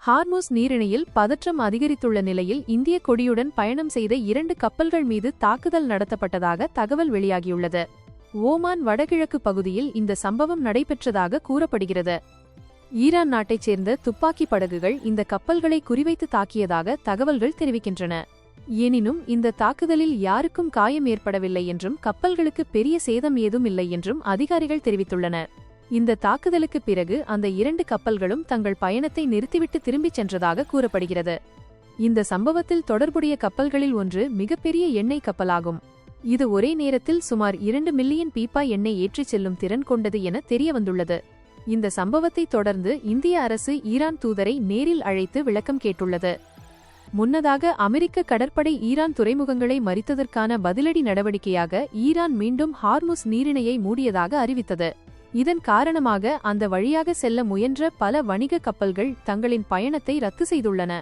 Hormuz நீரிணையில் பதற்றம் அதிகரித்துள்ள நிலையில் இந்திய கொடியுடன் பயணம் செய்த 2 கப்பல்கள் மீது தாக்குதல் நடத்தப்பட்டதாக தகவல் வெளியாகியுள்ளது. ஓமான் வடகிழக்கு பகுதியில் இந்த சம்பவம் நடைபெற்றதாக கூறப்படுகிறது. ஈரான் நாட்டைச் சேர்ந்த துப்பாக்கி படகுகள் இந்த கப்பல்களை குறிவைத்து தாக்கியதாக தகவல்கள் தெரிவிக்கின்றன. எனினும் இந்த தாக்குதலில் யாருக்கும் காயம் ஏற்படவில்லை என்றும் கப்பல்களுக்கு பெரிய சேதம் ஏதும் இல்லை என்றும் அதிகாரிகள் தெரிவித்துள்ளனர். இந்த தாக்குதலுக்கு பிறகு அந்த 2 கப்பல்களும் தங்கள் பயணத்தை நிறுத்திவிட்டு திரும்பிச் சென்றதாக கூறப்படுகிறது. இந்த சம்பவத்தில் தொடர்புடைய கப்பல்களில் ஒன்று மிகப்பெரிய எண்ணெய் கப்பலாகும். இது ஒரே நேரத்தில் சுமார் 2 மில்லியன் பீப்பாய் எண்ணெய் ஏற்றிச் செல்லும் திறன் கொண்டது என தெரியவந்துள்ளது. இந்த சம்பவத்தை தொடர்ந்து இந்திய அரசு ஈரான் தூதரை நேரில் அழைத்து விளக்கம் கேட்டுள்ளது. முன்னதாக அமெரிக்க கடற்படை ஈரான் துறைமுகங்களை மறித்ததற்கான பதிலடி நடவடிக்கையாக ஈரான் மீண்டும் ஹார்முஸ் நீரிணையை மூடியதாக அறிவித்தது. இதன் காரணமாக அந்த வழியாக செல்ல முயன்ற பல வணிக கப்பல்கள் தங்களின் பயணத்தை ரத்து செய்துள்ளன.